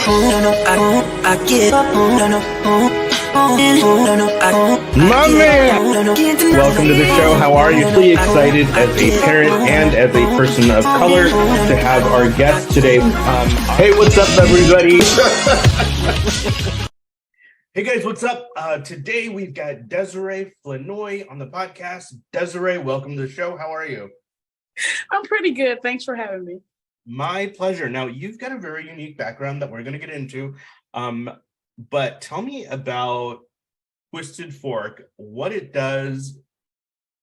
My man! Welcome to the show. How are you? Really excited as a parent and as a person of color to have our guest today. Hey, what's up, everybody? Hey guys, what's up? Today we've got Desare Flournoy on the podcast. Desare, welcome to the show. How are you? I'm pretty good. Thanks for having me. My pleasure. Now, you've got a very unique background that we're going to get into, but tell me about Twisted Fork, what it does,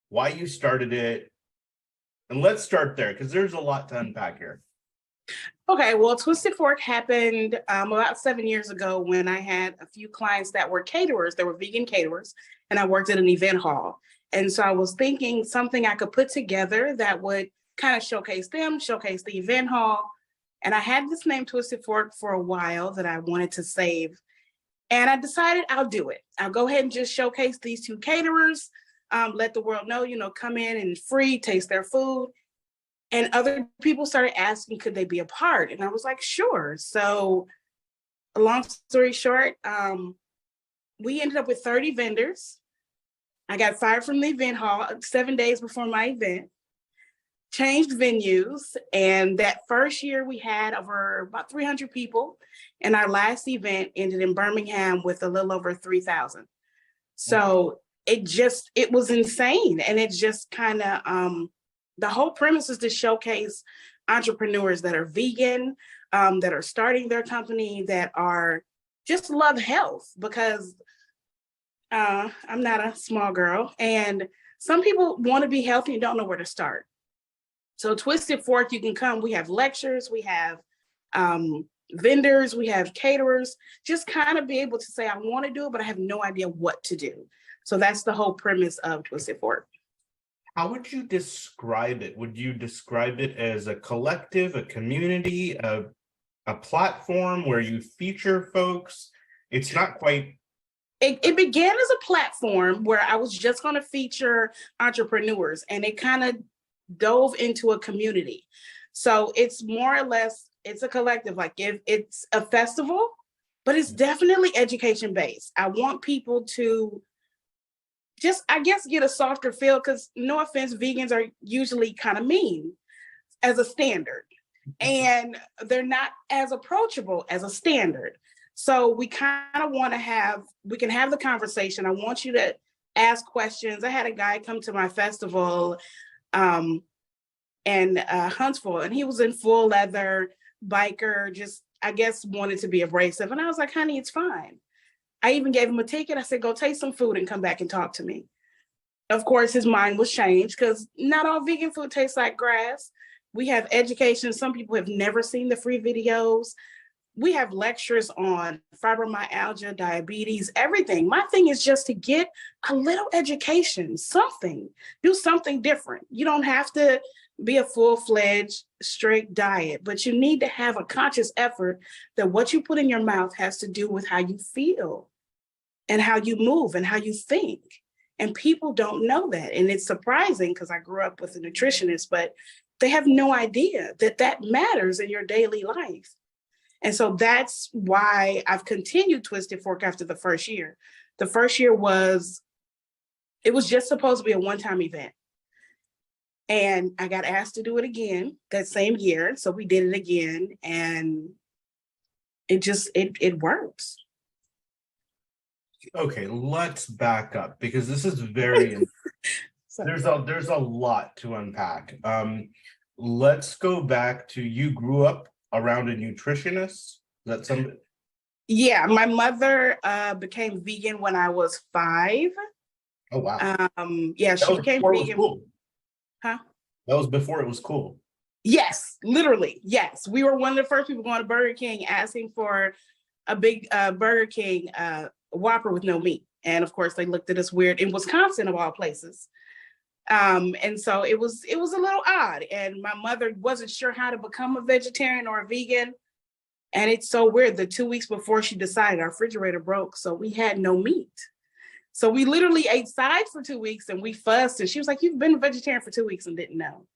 why you started it, and let's start there because there's a lot to unpack here. Okay, well, Twisted Fork happened about 7 years ago when I had a few clients that were caterers, they were vegan caterers, and I worked at an event hall. And so I was thinking something I could put together that would kind of showcase them, showcase the event hall. And I had this name Twisted Fork for a while that I wanted to save. And I decided I'll do it. I'll go ahead and just showcase these two caterers, let the world know, come in and free, taste their food. And other people started asking, could they be a part? And I was like, sure. So long story short, we ended up with 30 vendors. I got fired from the event hall 7 days before my event, changed venues. And that first year we had over about 300 people. And our last event ended in Birmingham with a little over 3,000. So it was insane. And it just kind of, the whole premise is to showcase entrepreneurs that are vegan, that are starting their company, that are just love health, because I'm not a small girl. And some people want to be healthy and don't know where to start. So Twisted Fork, you can come. We have lectures, we have vendors, we have caterers, just kind of be able to say, I want to do it, but I have no idea what to do. So that's the whole premise of Twisted Fork. How would you describe it? Would you describe it as a collective, a community, a platform where you feature folks? It's not quite. It began as a platform where I was just going to feature entrepreneurs, and it kind of dove into a community. So it's more or less, it's a collective, like if it's a festival, but it's definitely education based. I want people to just, I guess, get a softer feel, because no offense, vegans are usually kind of mean as a standard, and they're not as approachable as a standard. So we kind of want to we can have the conversation. I want you to ask questions. I had a guy come to my festival in Huntsville, and he was in full leather, biker, just, I guess, wanted to be abrasive. And I was like, honey, it's fine. I even gave him a ticket. I said, go taste some food and come back and talk to me. Of course, his mind was changed, because not all vegan food tastes like grass. We have education. Some people have never seen the free videos. We have lectures on fibromyalgia, diabetes, everything. My thing is just to get a little education, something, do something different. You don't have to be a full-fledged strict diet, but you need to have a conscious effort that what you put in your mouth has to do with how you feel and how you move and how you think. And people don't know that. And it's surprising, because I grew up with a nutritionist, but they have no idea that that matters in your daily life. And so that's why I've continued Twisted Fork after the first year. The first year it was just supposed to be a one-time event. And I got asked to do it again that same year. So we did it again, and it works. Okay, let's back up, because this is very, there's a lot to unpack. Let's go back to, you grew up around a nutritionist. Is that something? Yeah, my mother became vegan when I was 5. Oh, wow. Yeah, she became vegan. Cool. Huh? That was before it was cool. Yes, literally. Yes. We were one of the first people going to Burger King asking for a big Burger King Whopper with no meat. And of course, they looked at us weird in Wisconsin, of all places. And so it was a little odd. And my mother wasn't sure how to become a vegetarian or a vegan. And it's so weird. The 2 weeks before she decided, our refrigerator broke, so we had no meat. So we literally ate sides for 2 weeks, and we fussed. And she was like, "You've been a vegetarian for 2 weeks and didn't know."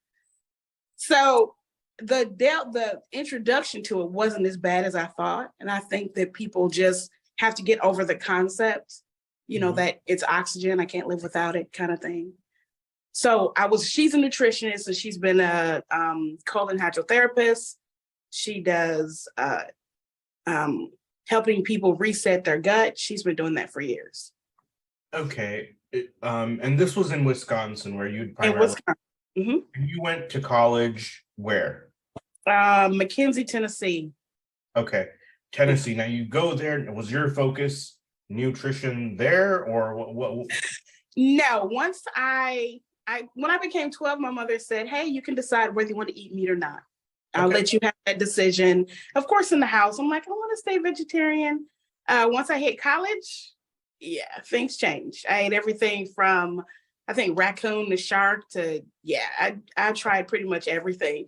So the introduction to it wasn't as bad as I thought. And I think that people just have to get over the concept, that it's oxygen, I can't live without it kind of thing. So she's a nutritionist, and she's been a colon hydrotherapist. She does helping people reset their gut. She's been doing that for years. Okay. And this was in Wisconsin, where you'd In primarily. Wisconsin. Mm-hmm. You went to college where? McKenzie, Tennessee. Okay. Tennessee. Now you go there. Was your focus nutrition there, or what? No, once when I became 12, my mother said, hey, you can decide whether you want to eat meat or not. I'll let you have that decision. Of course, in the house, I'm like, I want to stay vegetarian. Once I hit college, yeah, things changed. I ate everything from, I think, raccoon to shark to, I tried pretty much everything.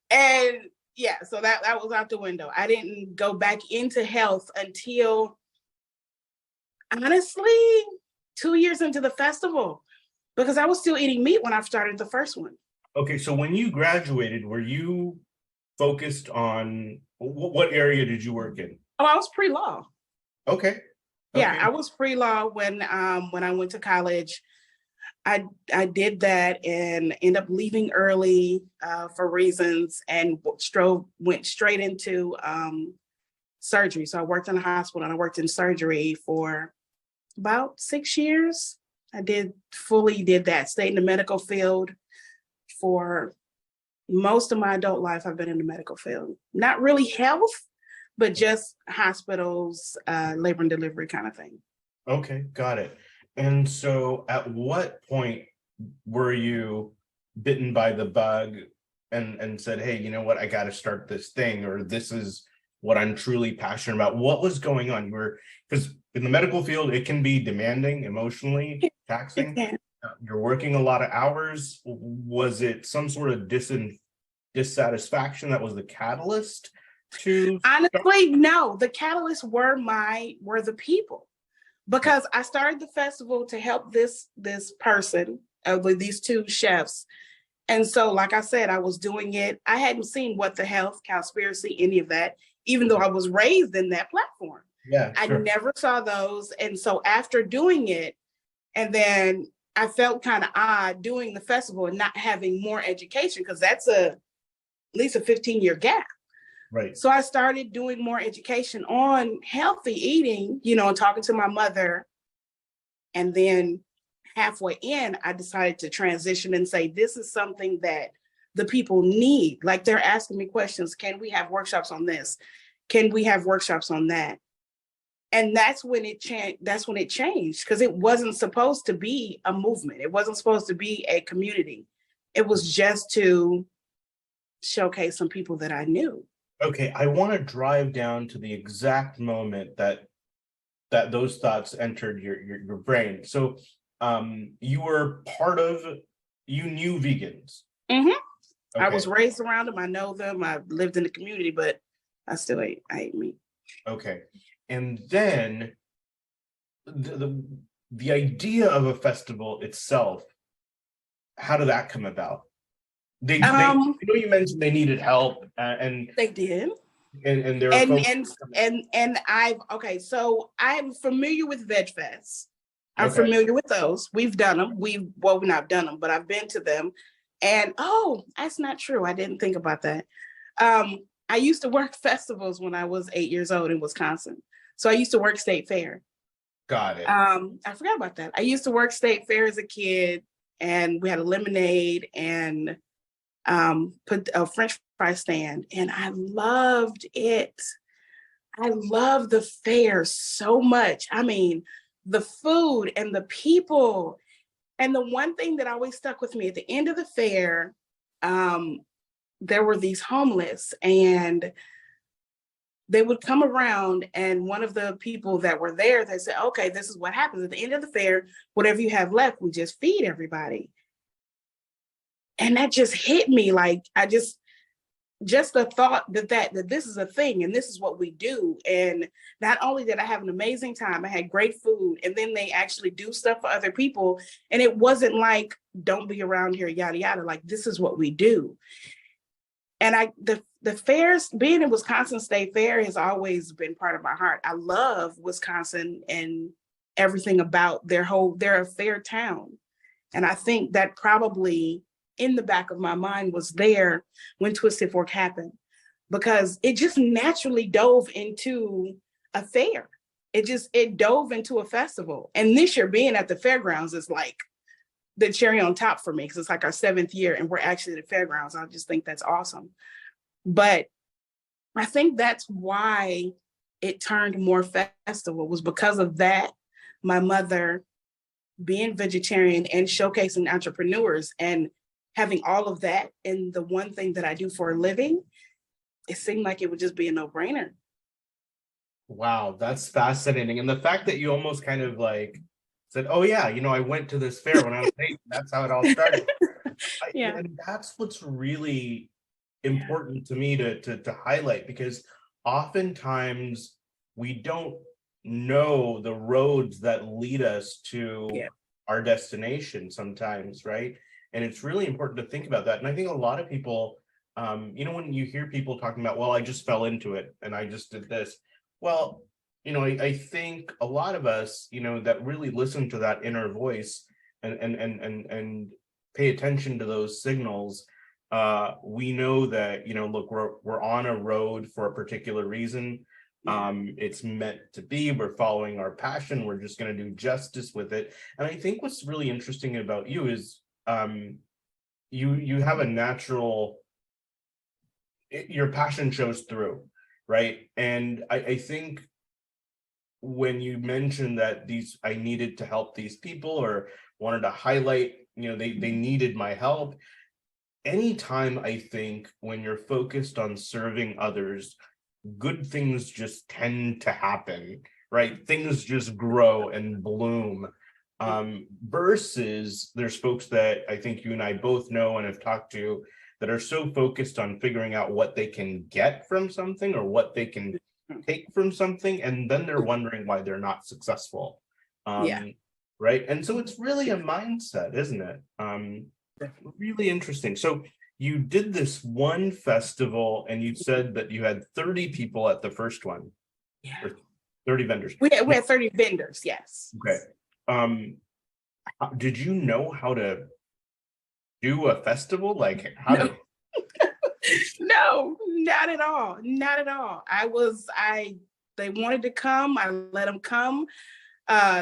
And yeah, so that was out the window. I didn't go back into health until, honestly, 2 years into the festival, because I was still eating meat when I started the first one. Okay, so when you graduated, were you focused on what area did you work in? Oh, I was PreLaw. Okay. Yeah, I was PreLaw when I went to college. I did that and ended up leaving early for reasons, and went straight into surgery. So I worked in a hospital, and I worked in surgery for about 6 years. I fully did that, stayed in the medical field for most of my adult life. I've been in the medical field, not really health, but just hospitals, labor and delivery kind of thing. Okay, got it. And so at what point were you bitten by the bug and said, hey, you know what, I got to start this thing, or this is what I'm truly passionate about? What was going on? Because in the medical field, it can be demanding, emotionally taxing. You're working a lot of hours. Was it some sort of dissatisfaction that was the catalyst to? Honestly, no. The catalyst were the people, because I started the festival to help this person with these two chefs. And so, like I said, I was doing it. I hadn't seen What the Health, Cowspiracy, any of that, even though I was raised in that platform. Yeah, sure. I never saw those. And so after doing it, and then I felt kind of odd doing the festival and not having more education, because that's at least a 15-year gap. Right. So I started doing more education on healthy eating, and talking to my mother. And then halfway in, I decided to transition and say, this is something that the people need. Like, they're asking me questions. Can we have workshops on this? Can we have workshops on that? And that's when it changed, because it wasn't supposed to be a movement. It wasn't supposed to be a community. It was just to showcase some people that I knew. Okay, I want to drive down to the exact moment that those thoughts entered your brain. So you knew vegans. Mm-hmm. Okay. I was raised around them. I know them. I lived in the community, but I ate meat. Okay. And then the idea of a festival itself, how did that come about? They you mentioned they needed help, and they did. And there are so I'm familiar with Vegfest. I'm familiar with those. We've done them. We've not done them, but I've been to them. And that's not true. I didn't think about that. I used to work festivals when I was 8 years old in Wisconsin. So I used to work state fair. Got it. I forgot about that. I used to work state fair as a kid, and we had a lemonade and put a French fry stand, and I loved it. I loved the fair so much. I mean, the food and the people. And the one thing that always stuck with me, at the end of the fair, there were these homeless, and they would come around, and one of the people that were there, they said, okay, this is what happens at the end of the fair. Whatever you have left, we just feed everybody. And that just hit me. Like, just the thought that this is a thing and this is what we do. And not only did I have an amazing time, I had great food, and then they actually do stuff for other people. And it wasn't like, don't be around here, yada, yada. Like, this is what we do. And the fairs, being in Wisconsin State Fair has always been part of my heart. I love Wisconsin and everything about they're a fair town. And I think that probably in the back of my mind was there when Twisted Fork happened, because it just naturally dove into a fair. It dove into a festival. And this year being at the fairgrounds is like the cherry on top for me, because it's like our 7th year and we're actually at the fairgrounds. I just think that's awesome. But I think that's why it turned more festival, was because of that. My mother being vegetarian and showcasing entrepreneurs and having all of that in the one thing that I do for a living, it seemed like it would just be a no-brainer. Wow, that's fascinating. And the fact that you almost kind of like said, oh yeah, I went to this fair when I was 8. That's how it all started. Yeah. And that's what's really important to me to highlight, because oftentimes we don't know the roads that lead us to our destination sometimes, right? And it's really important to think about that. And I think a lot of people, when you hear people talking about, well, I just fell into it and I just did this. Well, I think a lot of us, that really listen to that inner voice and pay attention to those signals, we know that, look, we're on a road for a particular reason. It's meant to be. We're following our passion. We're just going to do justice with it. And I think what's really interesting about you is you have a natural, your passion shows through, right? And I think when you mentioned that I needed to help these people, or wanted to highlight, they needed my help. Anytime, I think, when you're focused on serving others, good things just tend to happen, right? Things just grow and bloom. Versus there's folks that I think you and I both know and have talked to that are so focused on figuring out what they can get from something or what they can take from something, and then they're wondering why they're not successful. Right. And so it's really a mindset, isn't it? Really interesting. So you did this one festival and you said that you had 30 people at the first one. Yeah. 30 vendors. We had 30 vendors, yes. Okay. Did you know how to do a festival? Like how No. to No, not at all. Not at all. They wanted to come, I let them come.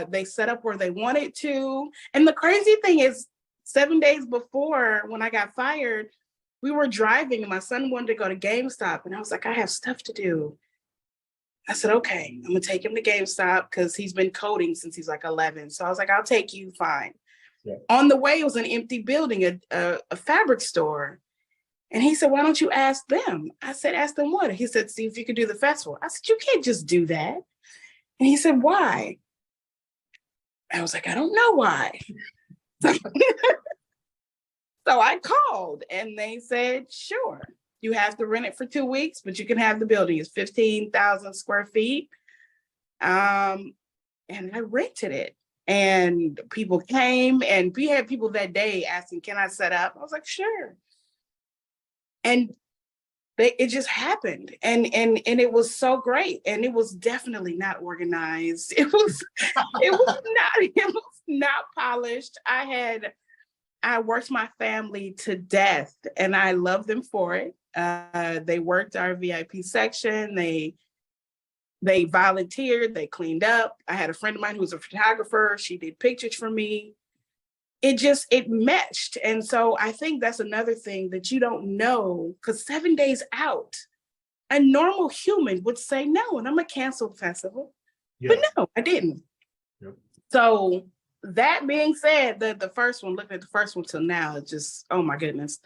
They set up where they wanted to. And the crazy thing is, 7 days before, when I got fired, we were driving and my son wanted to go to GameStop. And I was like, I have stuff to do. I said, okay, I'm going to take him to GameStop because he's been coding since he's like 11. So I was like, I'll take you, fine. Yeah. On the way, it was an empty building, a fabric store. And he said, why don't you ask them? I said, ask them what? He said, see if you could do the festival. I said, you can't just do that. And he said, why? I was like, I don't know why. So I called and they said, sure, you have to rent it for 2 weeks, but you can have the building. It's 15,000 square feet. And I rented it. And people came, and we had people that day asking, can I set up? I was like, sure. And it just happened. And it was so great. And it was definitely not organized. It was not polished. I worked my family to death and I love them for it. They worked our VIP section. They volunteered, they cleaned up. I had a friend of mine who was a photographer. She did pictures for me. It meshed. And so I think that's another thing that you don't know, because 7 days out, a normal human would say no, and I'm gonna cancel the festival. Yeah. But no, I didn't. Yep. So that being said, the first one, looking at the first one till now, it's just, oh my goodness.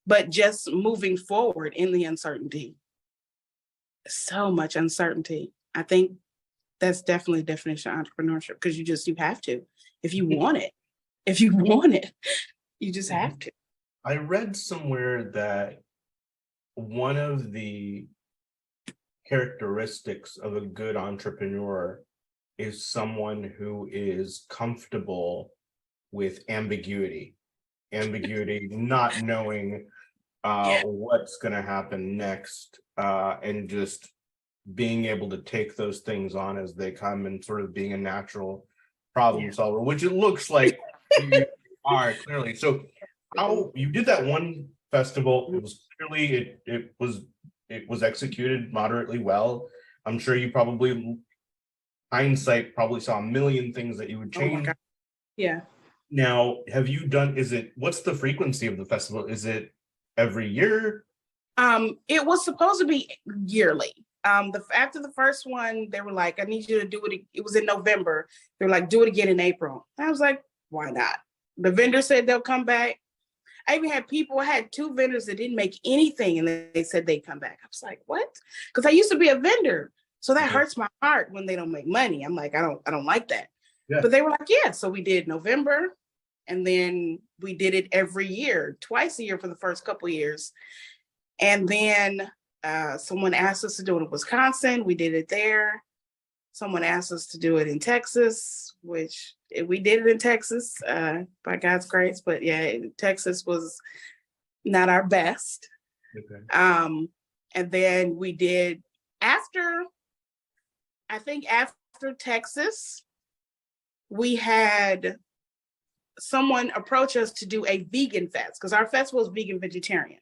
But just moving forward in the uncertainty, so much uncertainty. I think that's definitely a definition of entrepreneurship, because you have to, if you want it. If you want it, you just have to. I read somewhere that one of the characteristics of a good entrepreneur is someone who is comfortable with ambiguity, not knowing what's going to happen next, and just being able to take those things on as they come and sort of being a natural problem solver, which it looks like you are clearly. So how you did that one festival, it was clearly it was executed moderately well. I'm sure you probably, hindsight, probably saw a million things that you would Oh my change. God. Yeah. Now, have you done, what's the frequency of the festival? Is it every year? It was supposed to be yearly. After the first one, they were like, I need you to do it. It was in November. They were like, do it again in April. I was like, why not? The vendor said they'll come back. I even had I had two vendors that didn't make anything and they said they'd come back. I was like, what? Because I used to be a vendor. So that hurts my heart when they don't make money. I'm like, I don't like that. Yeah. But they were like, yeah. So we did November, and then we did it every year, twice a year for the first couple of years. And then someone asked us to do it in Wisconsin. We did it there. Someone asked us to do it in Texas, which we did it in Texas by God's grace. But yeah, Texas was not our best. Okay. And then we did after Texas, we had someone approach us to do a vegan fest because our festival is vegan vegetarian.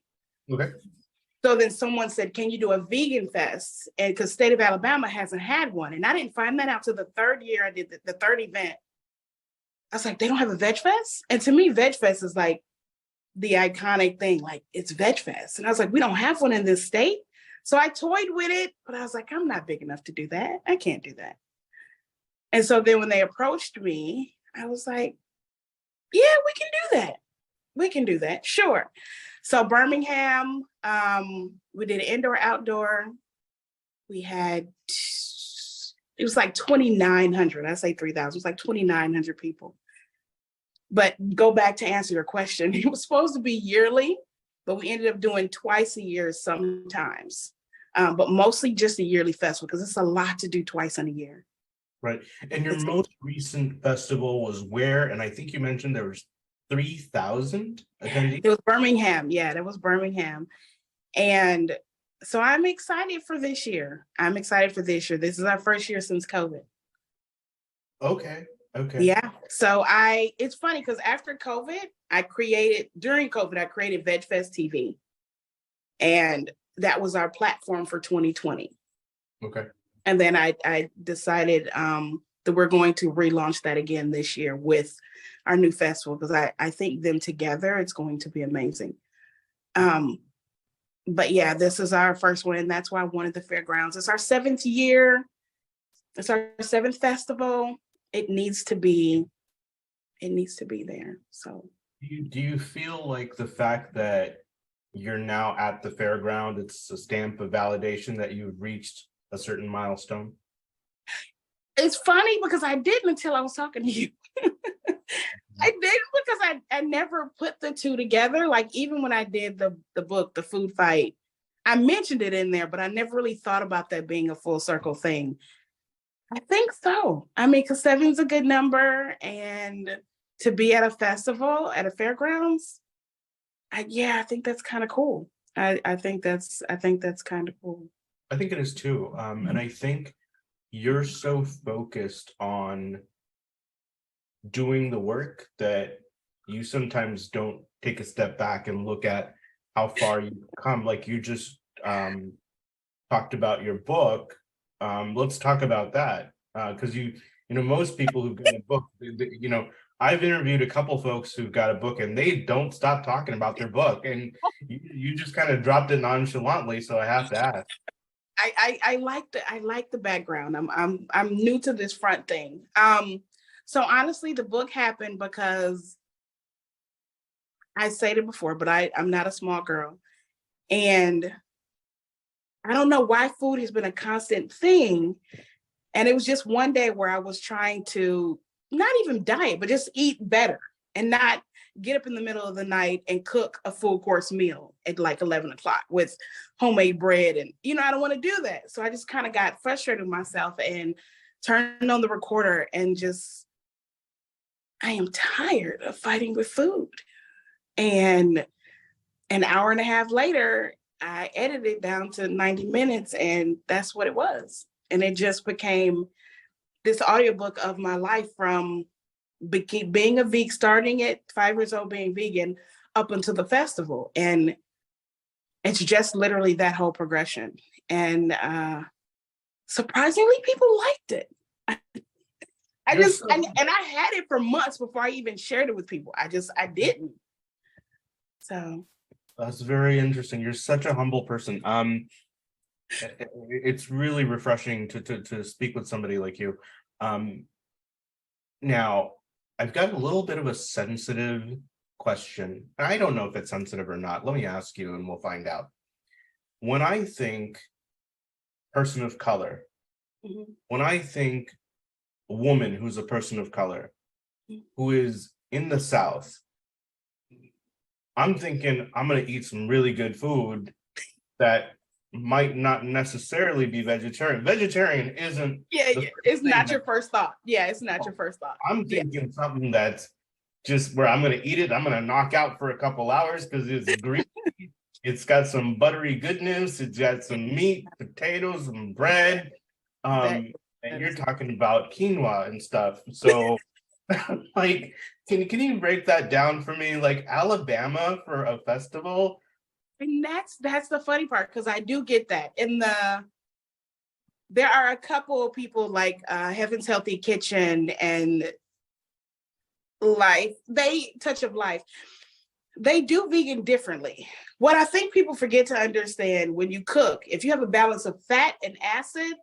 Okay. So then someone said, can you do a vegan fest? And because state of Alabama hasn't had one. And I didn't find that out till the third year I did the third event. I was like, they don't have a veg fest? And to me, veg fest is like the iconic thing, like it's veg fest. And I was like, we don't have one in this state. So I toyed with it, but I was like, I'm not big enough to do that. I can't do that. And so then when they approached me, I was like, yeah, we can do that. We can do that. Sure. So Birmingham, we did indoor, outdoor. We had, it was like 2,900. I say 3,000. It was like 2,900 people. But go back to answer your question. It was supposed to be yearly, but we ended up doing twice a year sometimes. But mostly just a yearly festival because it's a lot to do twice in a year. Right. And your most recent festival was where? And I think you mentioned there was 3,000 attendees. It was Birmingham. Yeah, that was Birmingham. And so I'm excited for this year. This is our first year since COVID. Okay. Yeah. So it's funny because after COVID, during COVID, I created Vegfest TV. And that was our platform for 2020. Okay. And then I decided that we're going to relaunch that again this year with our new festival because I think them together, it's going to be amazing. But yeah, this is our first one, and that's why I wanted the fairgrounds. It's our 7th year. It's our 7th festival. It needs to be there. So do you feel like the fact that you're now at the fairground, it's a stamp of validation that you've reached a certain milestone? It's funny because I didn't until I was talking to you. I didn't because I never put the two together. Like even when I did the book, The Food Fight, I mentioned it in there, but I never really thought about that being a full circle thing. I think so. I mean, because 7's a good number, and to be at a festival at a fairgrounds, I think that's kind of cool. I think that's kind of cool. I think it is too. And I think you're so focused on doing the work that you sometimes don't take a step back and look at how far you've come. Like you just talked about your book. Let's talk about that. Because most people who've got a book, I've interviewed a couple folks who've got a book and they don't stop talking about their book. And you just kind of dropped it nonchalantly. So I have to ask. I like the background. I'm new to this front thing. So honestly, the book happened because I said it before, but I'm not a small girl. And I don't know why food has been a constant thing. And it was just one day where I was trying to not even diet, but just eat better and not get up in the middle of the night and cook a full course meal at like 11 o'clock with homemade bread. And, I don't want to do that. So I just kind of got frustrated with myself and turned on the recorder and I am tired of fighting with food. And An hour and a half later, I edited it down to 90 minutes, and that's what it was. And it just became this audiobook of my life from being a vegan, starting at 5 years old, being vegan, up until the festival. And it's just literally that whole progression. And surprisingly, people liked it. I had it for months before I even shared it with people. I didn't. So that's very interesting. You're such a humble person. It's really refreshing to speak with somebody like you. Now, I've got a little bit of a sensitive question. I don't know if it's sensitive or not. Let me ask you and we'll find out. When I think person of color, when I think a woman who's a person of color, who is in the South, I'm thinking I'm going to eat some really good food that might not necessarily be vegetarian. Vegetarian isn't. It's not your first thought. Yeah, it's not your first thought. I'm thinking something that's just where I'm going to eat it. I'm going to knock out for a couple hours because it's green. It's got some buttery goodness. It's got some meat, potatoes, and bread. And you're talking about quinoa and stuff. So, like, can you break that down for me? Like Alabama for a festival. And that's the funny part, because I do get that. There are a couple of people like Heaven's Healthy Kitchen and Touch of Life. They do vegan differently. What I think people forget to understand, when you cook, if you have a balance of fat and acid,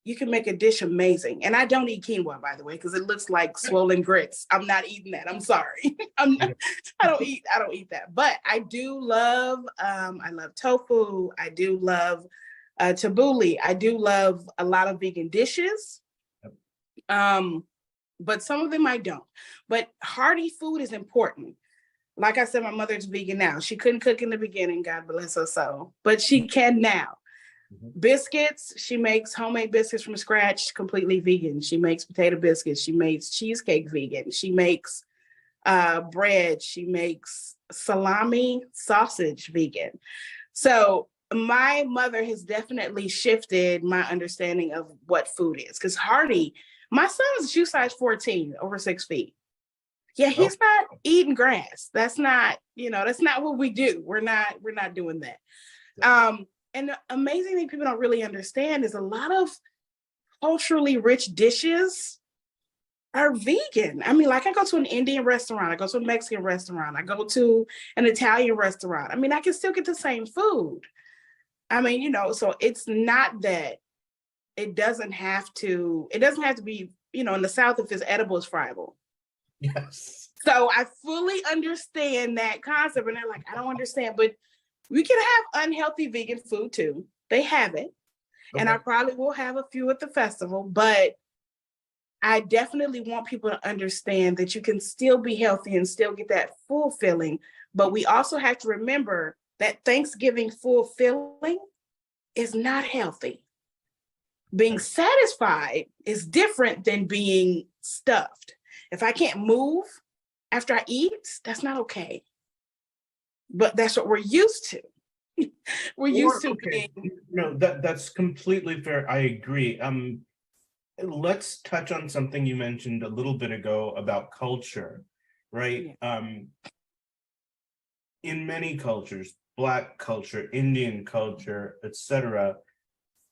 you can make a dish amazing. And I don't eat quinoa, by the way, because it looks like swollen grits. I'm not eating that. I'm sorry. I don't eat that. But I do love, I love tofu. I do love tabbouleh. I do love a lot of vegan dishes. But some of them I don't. But hearty food is important. Like I said, my mother's vegan now. She couldn't cook in the beginning, God bless her soul, but she can now. Biscuits, she makes homemade biscuits from scratch, completely vegan. She makes potato biscuits. She makes cheesecake vegan. She makes bread. She makes salami sausage vegan. So my mother has definitely shifted my understanding of what food is. Because hearty, my son is shoe size 14, over 6 feet. Yeah, he's not eating grass. That's not what we do. We're not doing that. And the amazing thing people don't really understand is a lot of culturally rich dishes are vegan. I mean, like I go to an Indian restaurant, I go to a Mexican restaurant, I go to an Italian restaurant. I mean, I can still get the same food. I mean, so it's not that it doesn't have to be, in the South, if it's edible, it's friable. Yes. So I fully understand that concept. And they're like, I don't understand, but we can have unhealthy vegan food too. They have it. Okay. And I probably will have a few at the festival, but I definitely want people to understand that you can still be healthy and still get that full filling. But we also have to remember that Thanksgiving full filling is not healthy. Being satisfied is different than being stuffed. If I can't move after I eat, that's not okay. But that's what we're used to. We're used to being. No, that's completely fair. I agree. Let's touch on something you mentioned a little bit ago about culture, right? Yeah. In many cultures, Black culture, Indian culture, etc.,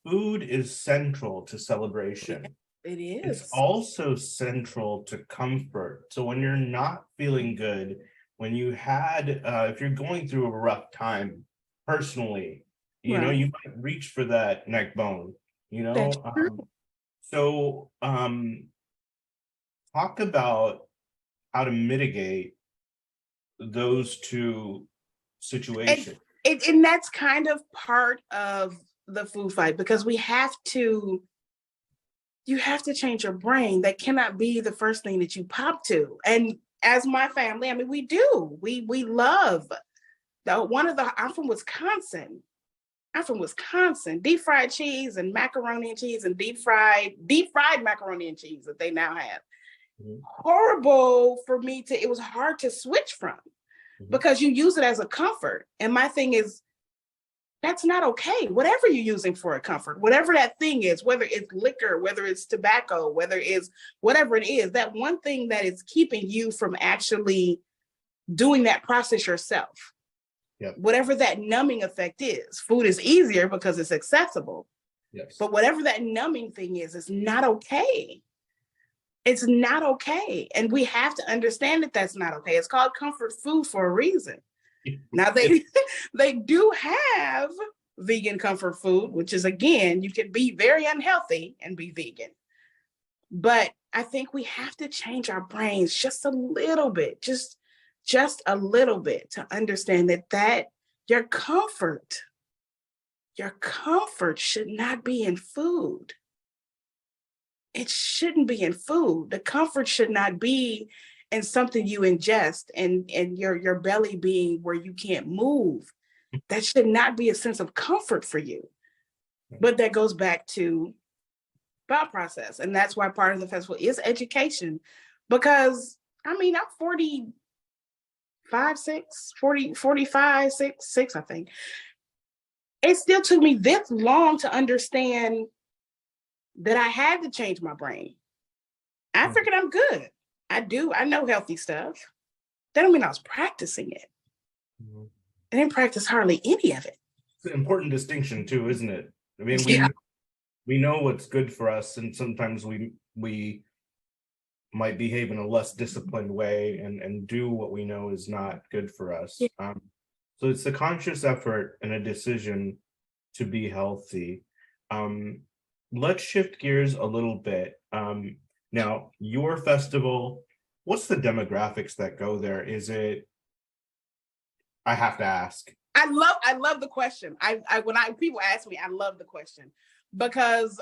food is central to celebration. It is. It's also central to comfort. So when you're not feeling good, when you had, if you're going through a rough time personally, you know, you might reach for that neck bone, So talk about how to mitigate those two situations. And that's kind of part of the food fight, because you have to change your brain. That cannot be the first thing that you pop to. And as my family, I mean, we love I'm from Wisconsin. Deep fried cheese and macaroni and cheese and deep fried macaroni and cheese that they now have. Mm-hmm. Horrible for me it was hard to switch from. because you use it as a comfort. And my thing is, that's not okay. Whatever you're using for a comfort, whatever that thing is, whether it's liquor, whether it's tobacco, whether it's whatever it is, that one thing that is keeping you from actually doing that process yourself. Yep. Whatever that numbing effect is, food is easier because it's accessible. Yes. But whatever that numbing thing is, it's not okay. It's not okay. And we have to understand that that's not okay. It's called comfort food for a reason. Now they do have vegan comfort food, which is, again, you can be very unhealthy and be vegan. But I think we have to change our brains just a little bit, just a little bit, to understand that your comfort should not be in food. It shouldn't be in food. The comfort should not be in something you ingest and your belly being where you can't move. That should not be a sense of comfort for you. But that goes back to thought process. And that's why part of the festival is education. Because, I mean, I'm 45, 6, I think. It still took me this long to understand that I had to change my brain. I figured I'm good. I know healthy stuff. That don't mean I was practicing it. I didn't practice hardly any of it. It's an important distinction too, isn't it? I mean, we know what's good for us, and sometimes we might behave in a less disciplined way and do what we know is not good for us. Yeah. So it's a conscious effort and a decision to be healthy. Let's shift gears a little bit. Now, your festival, what's the demographics that go there? Is it, I have to ask. I love the question. When people ask me, I love the question because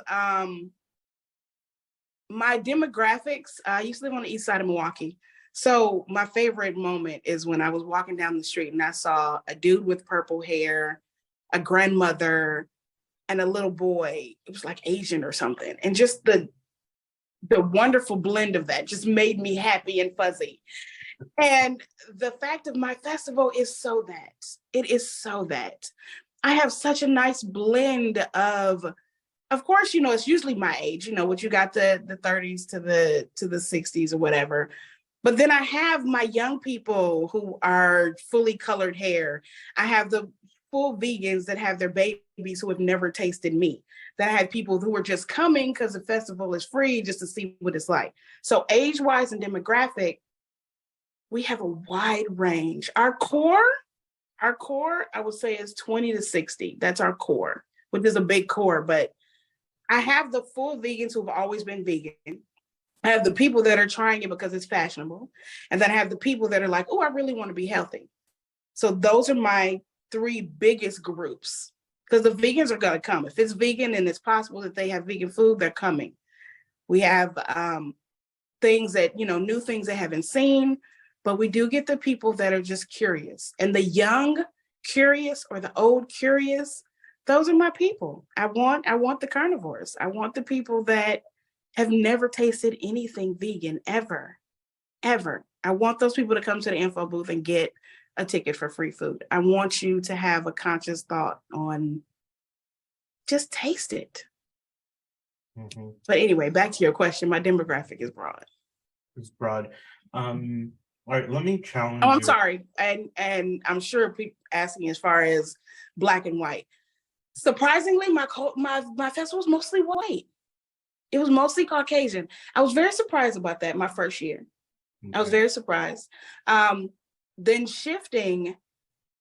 my demographics, I used to live on the east side of Milwaukee. So my favorite moment is when I was walking down the street and I saw a dude with purple hair, a grandmother, and a little boy. It was like Asian or something. And just the wonderful blend of that just made me happy and fuzzy. And the fact of my festival is it is so that I have such a nice blend of course, it's usually my age, what you got the 30s to the 60s or whatever. But then I have my young people who are fully colored hair. I have the full vegans that have their babies who have never tasted meat. Then I had people who are just coming because the festival is free just to see what it's like. So age-wise and demographic, we have a wide range. Our core, I would say, is 20 to 60. That's our core, which is a big core. But I have the full vegans who've always been vegan. I have the people that are trying it because it's fashionable. And then I have the people that are like, oh, I really want to be healthy. So those are my 3 biggest groups, because the vegans are going to come. If it's vegan and it's possible that they have vegan food, they're coming. We have things that, new things they haven't seen, but we do get the people that are just curious. And the young curious or the old curious, those are my people. I want the carnivores. I want the people that have never tasted anything vegan ever. I want those people to come to the info booth and get a ticket for free food. I want you to have a conscious thought on just taste it. Mm-hmm. But anyway, back to your question, my demographic is broad. It's broad. All right, let me challenge you. Oh, I'm sorry. And I'm sure people asking as far as Black and white. Surprisingly, my festival was mostly white. It was mostly Caucasian. I was very surprised about that my first year. Okay. I was very surprised. Then shifting,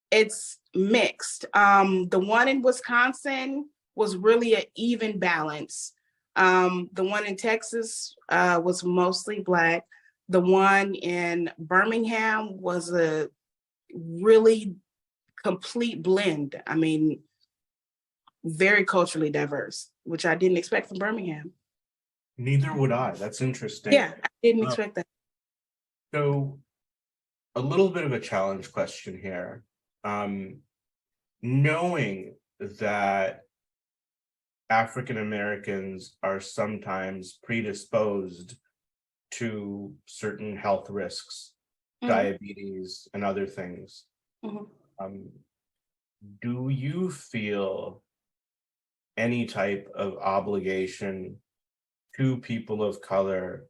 it's mixed. The one in Wisconsin was really an even balance. The one in Texas was mostly Black. The one in Birmingham was a really complete blend. I mean, very culturally diverse, which I didn't expect from Birmingham. Neither would I. That's interesting. Yeah, I didn't expect that. So a little bit of a challenge question here. Knowing that African Americans are sometimes predisposed to certain health risks, diabetes, and other things. Mhm. Do you feel any type of obligation to people of color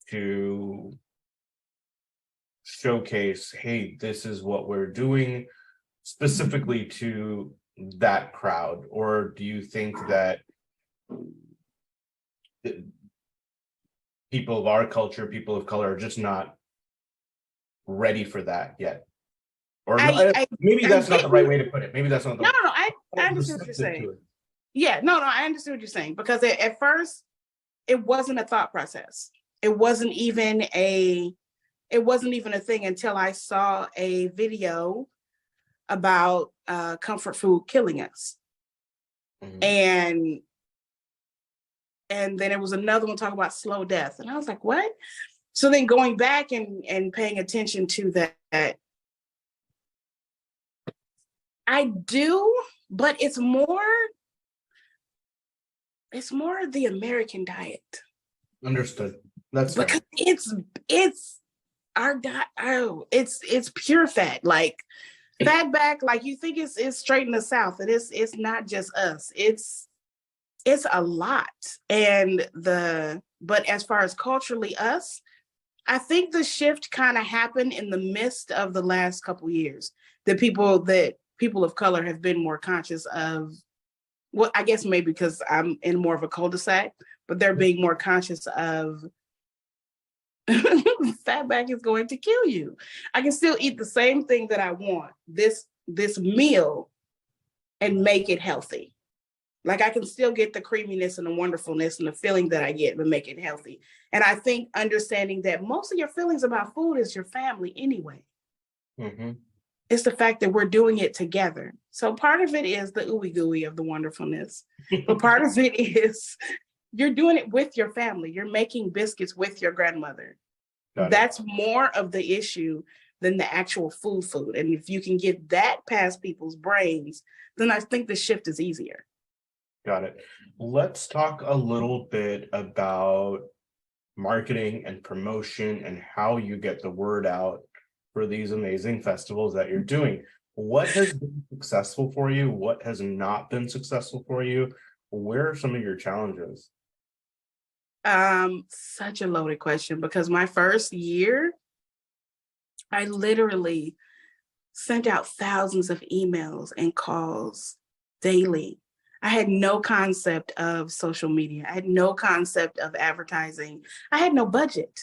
to showcase, hey, this is what we're doing specifically to that crowd? Or do you think that people of our culture, people of color, are just not ready for that yet? Or maybe that's not the right way to put it. Maybe that's not the No, I understand what you're saying. Yeah, no, I understand what you're saying, because at first it wasn't a thought process. It wasn't even a thing until I saw a video about comfort food killing us. And then there was another one talking about slow death. And I was like, what? So then going back and paying attention to that, I do, but it's more the American diet. Understood. That's because fair. It's our diet. Oh, it's pure fat. Like fat back, like you think it's straight in the South. It's not just us. It's a lot. But as far as culturally us, I think the shift kind of happened in the midst of the last couple years. That people of color have been more conscious of, well, I guess maybe because I'm in more of a cul-de-sac, but they're being more conscious of fatback is going to kill you. I can still eat the same thing that I want, this meal, and make it healthy. Like I can still get the creaminess and the wonderfulness and the feeling that I get, but make it healthy. And I think understanding that most of your feelings about food is your family anyway. It's the fact that we're doing it together. So part of it is the ooey gooey of the wonderfulness, but part of it is you're doing it with your family. You're making biscuits with your grandmother. That's more of the issue than the actual food. And if you can get that past people's brains, then I think the shift is easier. Got it. Let's talk a little bit about marketing and promotion and how you get the word out for these amazing festivals that you're doing. What has been successful for you? What has not been successful for you? Where are some of your challenges? Such a loaded question, because my first year, I literally sent out thousands of emails and calls daily. I had no concept of social media. I had no concept of advertising. I had no budget.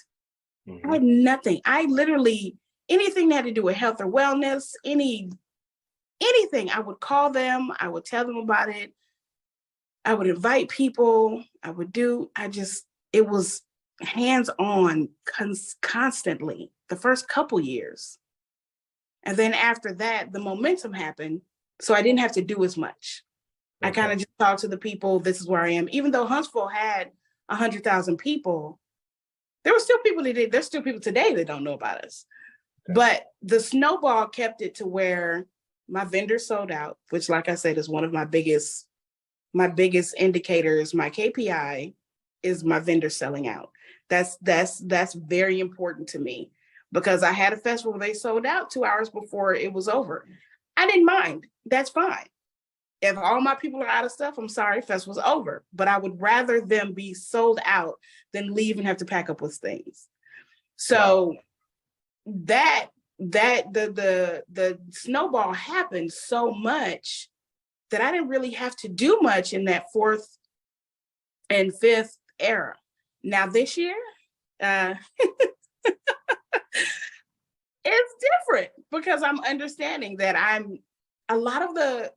I had nothing. I literally, anything that had to do with health or wellness, anything, I would call them. I would tell them about it. I would invite people. It was hands-on constantly the first couple years. And then after that, the momentum happened. So I didn't have to do as much. I kind of just talked to the people, this is where I am. Even though Huntsville had 100,000 people, there's still people today that don't know about us. But the snowball kept it to where my vendors sold out, which, like I said, is one of my biggest indicators. My KPI is my vendors selling out. That's very important to me, because I had a festival where they sold out 2 hours before it was over. I didn't mind. That's fine. If all my people are out of stuff, I'm sorry, festival's over. But I would rather them be sold out than leave and have to pack up with things. So that the snowball happened so much that I didn't really have to do much in that fourth and fifth era. Now this year, it's different, because I'm understanding that a lot of the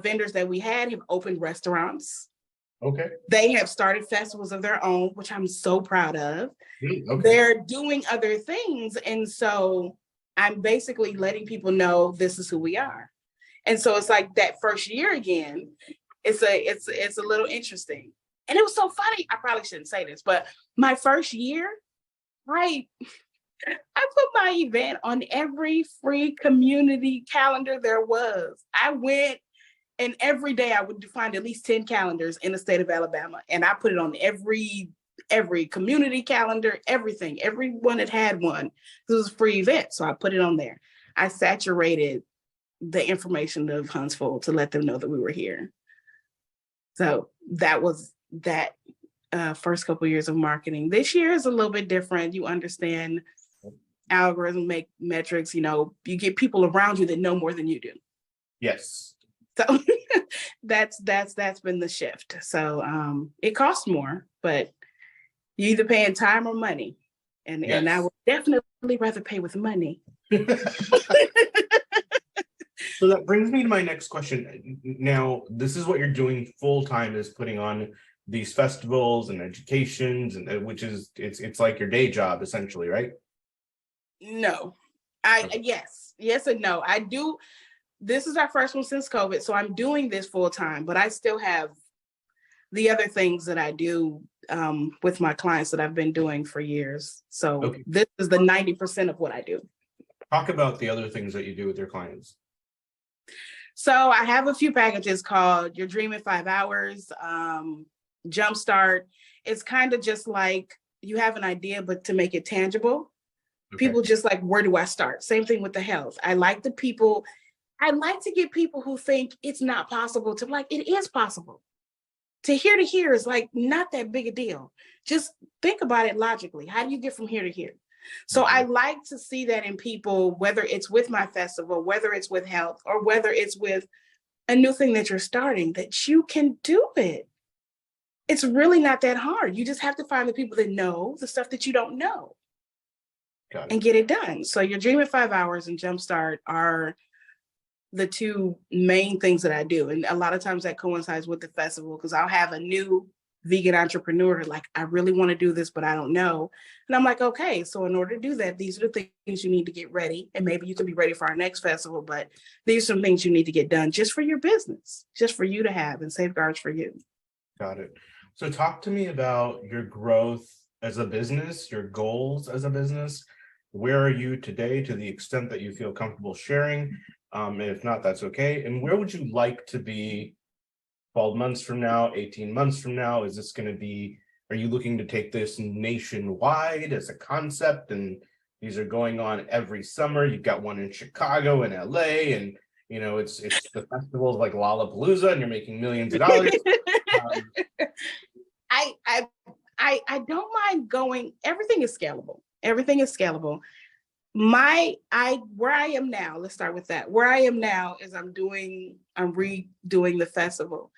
vendors that we had have opened restaurants. They have started festivals of their own, which I'm so proud of. They're doing other things. And so I'm basically letting people know this is who we are. And so it's like that first year again, it's a little interesting. And it was so funny. I probably shouldn't say this, but my first year, I put my event on every free community calendar there was. I went, and every day I would find at least 10 calendars in the state of Alabama. And I put it on every every community calendar, everything. Everyone had one. This was a free event, so I put it on there. I saturated the information of Huntsville to let them know that we were here. So that was that first couple of years of marketing. This year is a little bit different. You understand algorithm, make metrics, you get people around you that know more than you do. Yes. So that's been the shift. So it costs more, but you either paying time or money. And Yes. And I would definitely rather pay with money. So that brings me to my next question. Now, this is what you're doing full time, is putting on these festivals and educations, and which is it's like your day job essentially, right? No, Okay. yes and no. I do. This is our first one since COVID, so I'm doing this full time, but I still have the other things that I do with my clients that I've been doing for years. So Okay. This is the 90% of what I do. Talk about the other things that you do with your clients. So I have a few packages called Your Dream in 5 Hours, Jumpstart. It's kind of just like you have an idea, but to make it tangible. Okay. People just like, where do I start? Same thing with the health. I like to get people who think it's not possible to like, it is possible. To here is like not that big a deal. Just think about it logically. How do you get from here to here? So I like to see that in people, whether it's with my festival, whether it's with health, or whether it's with a new thing that you're starting, that you can do it. It's really not that hard. You just have to find the people that know the stuff that you don't know and get it done. So Your Dream in 5 Hours and Jumpstart are the two main things that I do. And a lot of times that coincides with the festival, because I'll have a new vegan entrepreneur like, I really want to do this, but I don't know. And I'm like, okay, so in order to do that, these are the things you need to get ready. And maybe you can be ready for our next festival, but these are some things you need to get done just for your business, just for you to have, and safeguards for you. Got it. So talk to me about your growth as a business, your goals as a business. Where are you today, to the extent that you feel comfortable sharing? And if not, that's okay. And where would you like to be 12 months from now, 18 months from now? Is this going to be, are you looking to take this nationwide as a concept? And these are going on every summer. You've got one in Chicago and LA, and it's the festivals like Lollapalooza, and you're making millions of dollars. I don't mind going. Everything is scalable. Everything is scalable. Where I am now, let's start with that. Where I am now is I'm redoing the festival.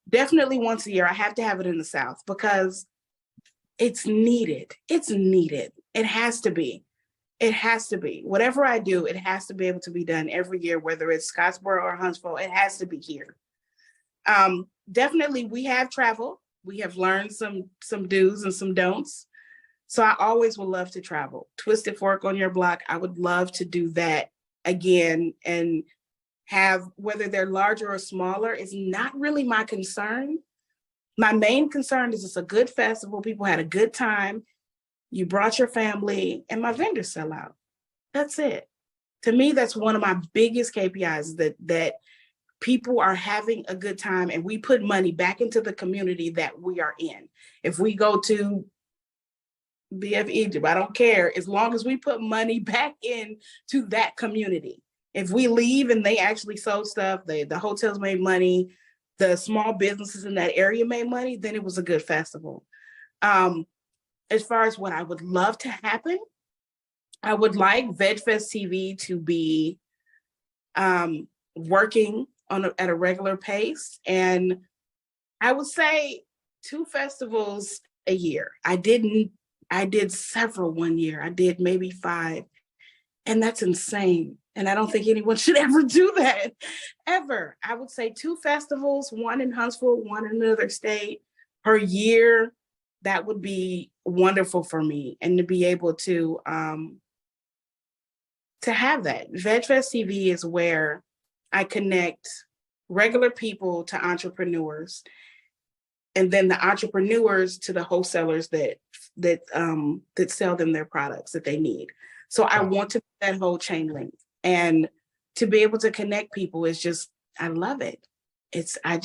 Definitely once a year. I have to have it in the South because it's needed. It's needed. It has to be. It has to be. Whatever I do, it has to be able to be done every year, whether it's Scottsboro or Huntsville. It has to be here. Definitely, we have traveled. We have learned some do's and some don'ts. So I always would love to travel. Twisted Fork on Your Block, I would love to do that again, and have, whether they're larger or smaller, is not really my concern. My main concern is it's a good festival. People had a good time. You brought your family, and my vendors sell out. That's it. To me, that's one of my biggest KPIs, that people are having a good time and we put money back into the community that we are in. If we go to BF Egypt, I don't care, as long as we put money back into that community. If we leave and they actually sold stuff, the hotels made money, the small businesses in that area made money, then it was a good festival. As far as what I would love to happen, I would like Vegfest TV to be working at a regular pace. And I would say 2 festivals a year. I did several one year. I did maybe 5. And that's insane. And I don't think anyone should ever do that, ever. I would say 2 festivals, one in Huntsville, one in another state per year. That would be wonderful for me. And to be able to have that. Vegfest TV is where I connect regular people to entrepreneurs, and then the entrepreneurs to the wholesalers that sell them their products that they need. So I want to be that whole chain link, and to be able to connect people is just, I love it. I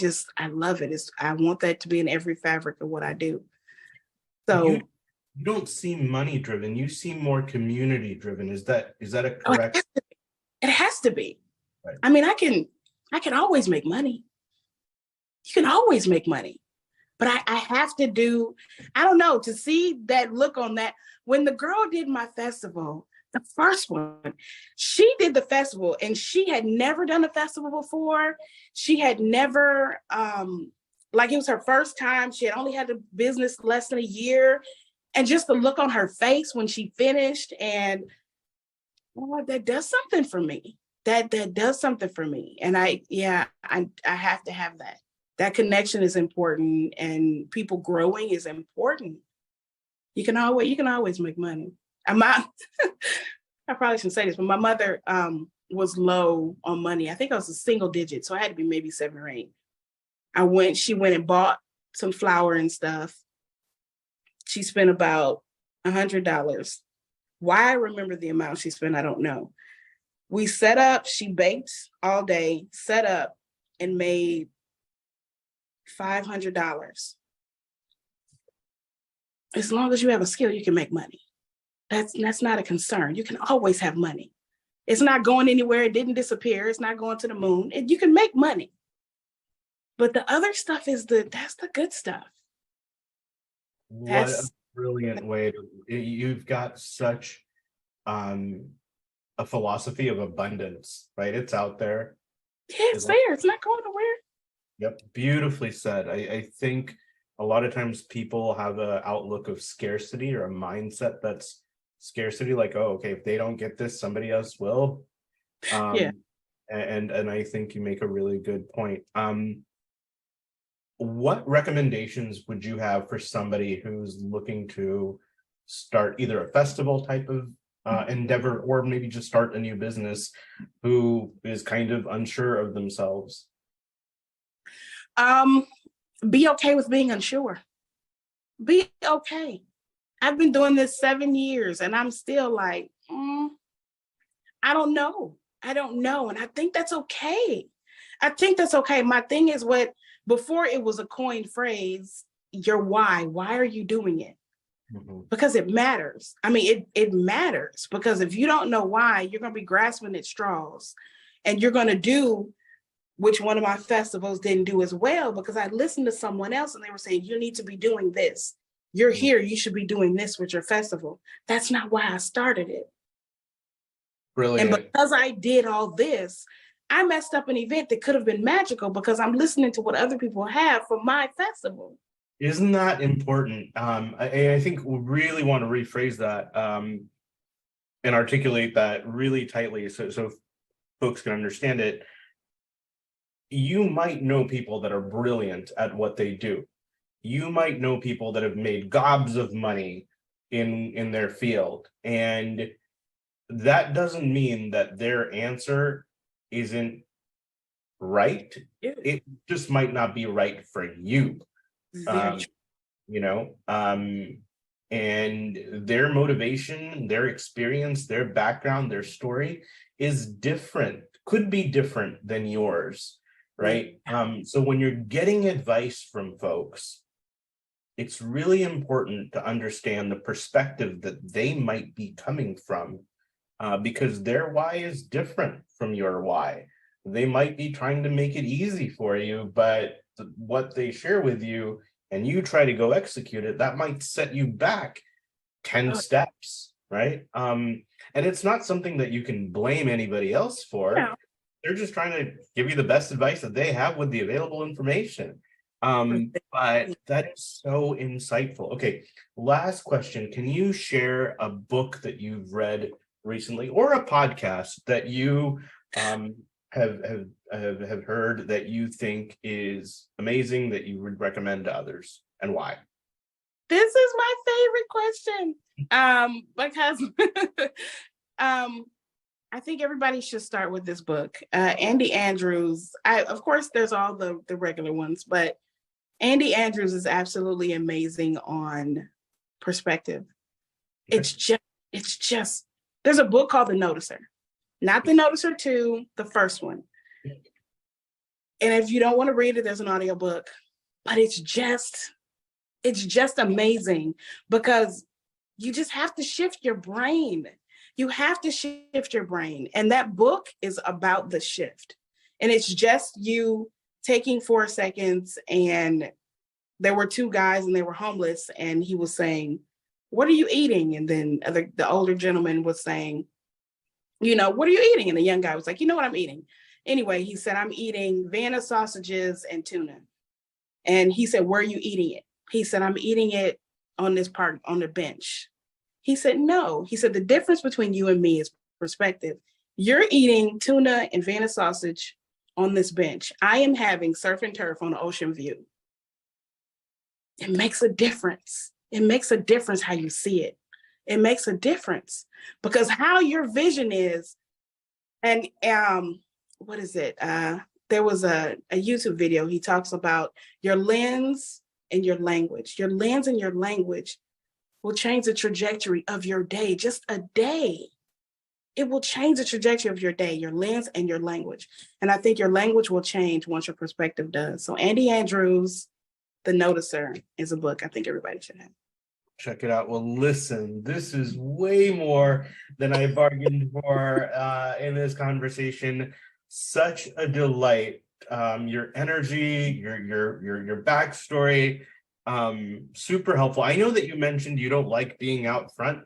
love it. I want that to be in every fabric of what I do. You So you don't seem money driven. You seem more community driven. Is that a oh, correct? it has to be. Right. I mean, I can always make money. You can always make money. But I have to do, I don't know, to see that look on that. When the girl did my festival, the first one, she did the festival and she had never done a festival before. She had never, like it was her first time. She had only had the business less than a year. And just the look on her face when she finished, and oh, that does something for me. That does something for me. And I have to have that. That connection is important, and people growing is important. You can always make money. And my I probably shouldn't say this, but my mother was low on money. I think I was a single digit, so I had to be maybe 7 or 8. She went and bought some flour and stuff. She spent about $100. Why I remember the amount she spent, I don't know. We set up, she baked all day, set up, and made $500. As long as you have a skill, you can make money. That's not a concern. You can always have money. It's not going anywhere. It didn't disappear. It's not going to the moon. You can make money. But the other stuff that's the good stuff. What a brilliant way you've got such a philosophy of abundance, right? It's out there. Yeah, it's there. It's not going nowhere. Yep, beautifully said. I think a lot of times people have an outlook of scarcity or a mindset that's scarcity, like, oh, okay, if they don't get this, somebody else will. Yeah. And I think you make a really good point. What recommendations would you have for somebody who's looking to start either a festival type of endeavor, or maybe just start a new business, who is kind of unsure of themselves? Be okay with being unsure. Be okay. I've been doing this 7 years and I'm still like, I don't know. I don't know. And I think that's okay. I think that's okay. My thing is, before it was a coined phrase, your why. Why are you doing it? Mm-hmm. Because it matters. I mean, it matters, because if you don't know why, you're going to be grasping at straws, and you're going to do, which one of my festivals didn't do as well, because I listened to someone else and they were saying, you need to be doing this. You're here. You should be doing this with your festival. That's not why I started it. Brilliant. And because I did all this, I messed up an event that could have been magical because I'm listening to what other people have for my festival. Isn't that important? I think we really want to rephrase that and articulate that really tightly so folks can understand it. You might know people that are brilliant at what they do. You might know people that have made gobs of money in their field, and that doesn't mean that their answer isn't right. It just might not be right for you. And their motivation, their experience, their background, their story is different, could be different than yours, right? So when you're getting advice from folks, it's really important to understand the perspective that they might be coming from, because their why is different from your why. They might be trying to make it easy for you, but what they share with you and you try to go execute it, that might set you back 10 steps, right? And it's not something that you can blame anybody else for. No. They're just trying to give you the best advice that they have with the available information. But that is so insightful. Okay, last question. Can you share a book that you've read recently, or a podcast that you have heard that you think is amazing, that you would recommend to others, and why? This is my favorite question, because I think everybody should start with this book. Andy Andrews. Of course, there's all the regular ones, but Andy Andrews is absolutely amazing on perspective. Okay. It's just. There's a book called The Noticer. Not The Noticer 2, the first one. And if you don't want to read it, there's an audiobook. But it's just It's just amazing because you just have to shift your brain. You have to shift your brain. And that book is about the shift. And it's just you taking 4 seconds, and there were 2 guys and they were homeless, and he was saying, "What are you eating?" And then the older gentleman was saying, "What are you eating?" And the young guy was like, "You know what I'm eating?" Anyway, he said, "I'm eating Vienna sausages and tuna." And he said, "Where are you eating it?" He said, "I'm eating it on this part on the bench." He said, "No." He said, "The difference between you and me is perspective. You're eating tuna and Vienna sausage on this bench. I am having surf and turf on the ocean view." It makes a difference. It makes a difference how you see it. It makes a difference because how your vision is, and what is it? There was a YouTube video. He talks about your lens and your language. Your lens and your language will change the trajectory of your day. Just a day. It will change the trajectory of your day, your lens and your language. And I think your language will change once your perspective does. So Andy Andrews, The Noticer, is a book I think everybody should have. Check it out. Well, listen, this is way more than I bargained for in this conversation. Such a delight. Your energy, your backstory, super helpful. I know that you mentioned you don't like being out front,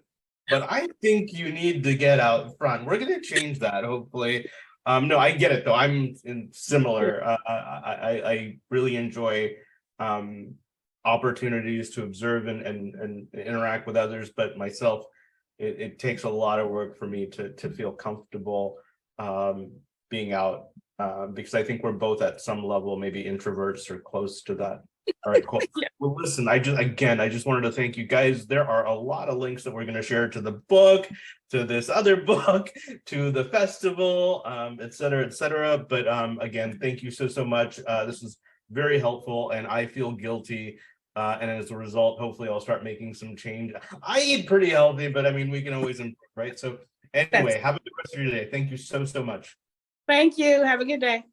but I think you need to get out front. We're going to change that, hopefully. No, I get it though. I'm similar. I really enjoy opportunities to observe and interact with others, but myself, it takes a lot of work for me to feel comfortable being out, because I think we're both at some level maybe introverts or close to that. All right, cool. Yeah. Well, listen, I just wanted to thank you guys. There are a lot of links that we're going to share to the book, to this other book, to the festival, et cetera, et cetera. But again, thank you so much. This is very helpful, and I feel guilty. And as a result, hopefully I'll start making some change. I eat pretty healthy, but I mean, we can always improve, right? So anyway, have a good rest of your day. Thank you so much. Thank you. Have a good day.